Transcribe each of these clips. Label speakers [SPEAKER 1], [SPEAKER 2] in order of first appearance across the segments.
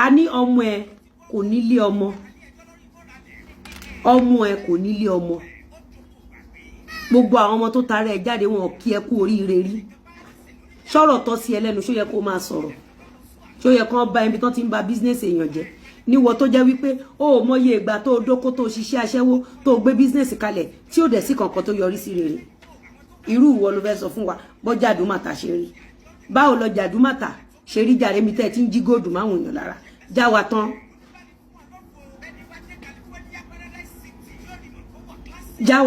[SPEAKER 1] a ní ọmọ ẹ kò nílé ọmọ ẹ kò nílé ọmọ gbogbo àwọn ọmọ tó tara ẹ jáde wọn kí ẹ kú oríire rí sọ̀rọ̀ tọ́ sí ẹlẹ́nu ṣó yẹ kó máa sọ̀rọ̀ ṣó yẹ kó bá ibi tán ti ń ba business èèyàn jẹ́ níwọ tó jẹ́ wípé ó mọye ìgbà tó dóko tó ṣiṣẹ́ aṣẹ́wó tó gbé business kalẹ̀ tí ó dẹ̀ sí kankan tó yọrí sí rere irú ìwọ ló fẹ́ sọ fún wa bọ́ Jàdúmàtà ṣe rí báwo lọ Jàdúmàtà ṣe rí jàre mi tẹ́ tí ń jí góòdù máwọn èèyàn lára já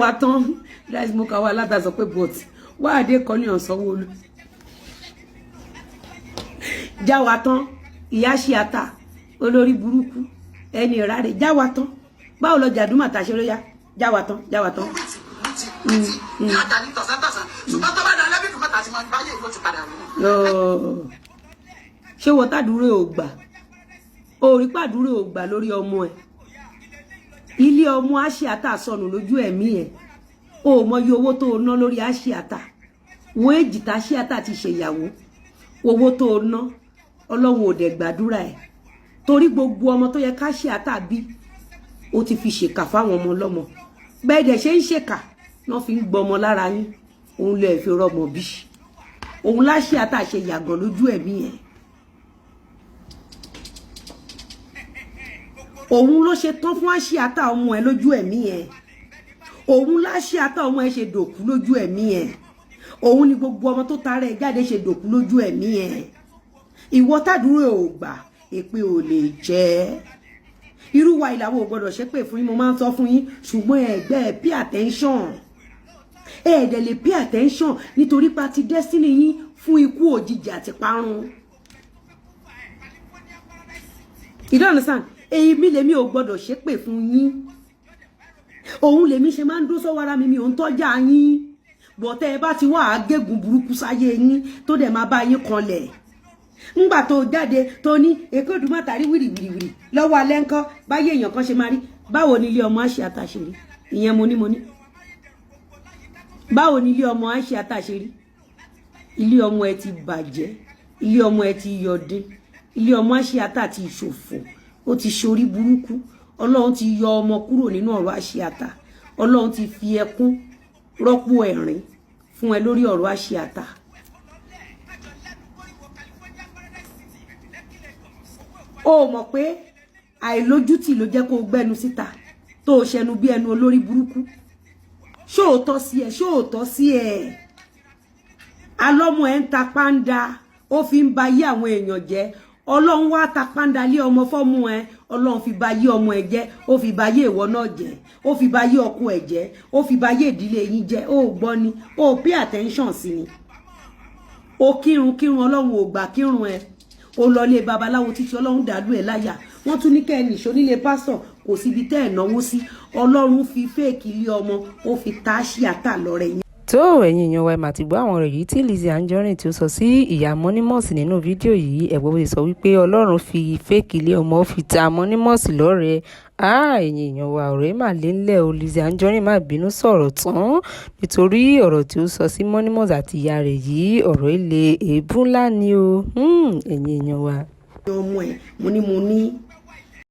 [SPEAKER 1] wa tán láì mú ká wá látàsọ pé bọ́t wá àdé kọ́ ní Sanwó-Olú já wa tán ìyá ṣe ata olórí burúkú ẹni ìráre já wa tán báwo lọ Jàdúmàtà ṣe lóyá já wa tán ṣé wọ́n tàdúró ò gbà orí pàdúró ò gbà lórí ọmọ ẹ̀ ilé ọmọ Àṣìátà sọnù lójú ẹ̀mí ẹ̀ o mọyì owó tó ná lórí Àṣìátà wo èjì tá Àṣìátà ti ṣèyàwó owó tó ná Ọlọ́run ò dẹ̀ gbàdúrà ẹ̀ torí gbogbo ọmọ tó yẹ k'Àṣìátà bí ó ti fi ṣèkà fáwọn ọmọ ọlọ́mọ bẹ́ẹ̀ dẹ̀ ṣe ń ṣèkà náà fi ń gbọmọ lára yín òun lè fi rọmọ bí òun l'Àṣìátà ṣe yàgàn lójú ẹ̀mí ẹ̀ òun ló ṣe tán fún Àṣìátà ọmọ ẹ̀ lójú ẹ̀mí ẹ̀ òun l'Àṣìátà ọmọ ẹ̀ ṣe dòkú lójú ẹ̀mí ẹ̀ òun ni gbogbo ọmọ tó tara ẹ̀ jáde ṣe dòkú lójú ẹ̀mí ẹ̀ ìwọ tàdúró ò gbà èpè ò lè jẹ́ irú wa ìlàwọ̀ ò gbọ́dọ̀ ṣépè fún yín mo máa ń sọ fún yín ṣùgbọ́n ẹgbẹ́ pay attention ẹ̀ẹ́dẹ̀ lè pay attention nítorí pa ti destiny yín fún ikú òjijì àti parun you don't understand èmi lèmi ò gbọ́dọ̀ ṣépè fún yín òun lèmi ṣe máa ń dúró sọ́wọ́ ara mi ò ń tọ́jà yín bọ̀tẹ́ ẹ bá ti wá àgégùn burúkú sáyé yín tó dẹ̀ máa bá yín kanlẹ̀ ńgbà tó jáde tó ní Èkódùmàtà rí wìrìwìrì lọ́wọ́ alẹ́ ńkọ́ báyé èèyàn kan ṣe máa rí báwo ni ilé ọmọ Àṣìátà ṣe rí ìyẹn mo ní báwo ni ilé ọmọ Àṣìátà ṣe rí ilé ọmọ ẹ ti bàjẹ́ ilé ọmọ ẹ ti yọdín ilé ọmọ Àṣìátà ti ṣòfò ó ti ṣorí burúkú Ọlọ́run ti yọ ọmọ kúrò nínú ọ̀rọ̀ Àṣìátà Ọlọ́run ti fi ẹkún rọ́pò ẹ̀rín fún ẹ lórí ọ̀rọ̀ Àṣìátà ó mọ̀ pé àìlójútì ló jẹ́ kó gbẹ́nu síta tó ṣẹnu bí ẹnu olórí burúkú ṣóòótọ́ sí ẹ alọ́mọ ẹ̀ ń ta pàǹdà ó fi ń ba yí àwọn èèyàn jẹ́ Ọlọ́run wá ta pàǹdà lé ọmọ fọ́mú ẹ Ọlọ́run fi ba yí ọmọ ẹ jẹ́ ó fi ba yí ìwọ náà jẹ́ ó fi ba yí ọkọ ẹ jẹ́ ó fi ba yí ìdílé yín jẹ́ ó gbọ́ ni ó pay attention sí ni ó kírun Ọlọ́run ò gbà kírun ẹ ó lọ lé babaláwo títí Ọlọ́run dàlú ẹ láyà wọ́n tún ní kẹ́ni ìṣó nílé pásítọ̀ kò síbi tẹ́ ẹ̀ náwó sí Ọlọ́run fi fèèkì ilé ọmọ ó fi ta Àṣìátà lọ́rẹ yín.
[SPEAKER 2] tó ẹ̀yin èèyàn wa ẹ̀ mà ti gbọ́ àwọn ọ̀rọ̀ yìí tí Lizzy Anjorin tí ó sọ sí ìyá Anonymous nínú fídíò yìí ẹ̀gbọ́n bó ṣe sọ wípé Ọlọ́run fi fèèkì ilé ọmọ ó fi ta Anonymous lọ́rẹ ẹ̀yin èèyàn wa ọ̀rọ̀ mà lé ńlẹ̀ o Lizzy Anjorin má bínú sọ̀rọ̀ tán nítorí ọ̀rọ̀ tí ó sọ sí Anonymous àti ìyá rẹ̀ yìí ọ̀rọ̀ ilé èébú ńlá ni o ẹ̀yin èèyàn wa.
[SPEAKER 1] ọmọ ẹ mo ní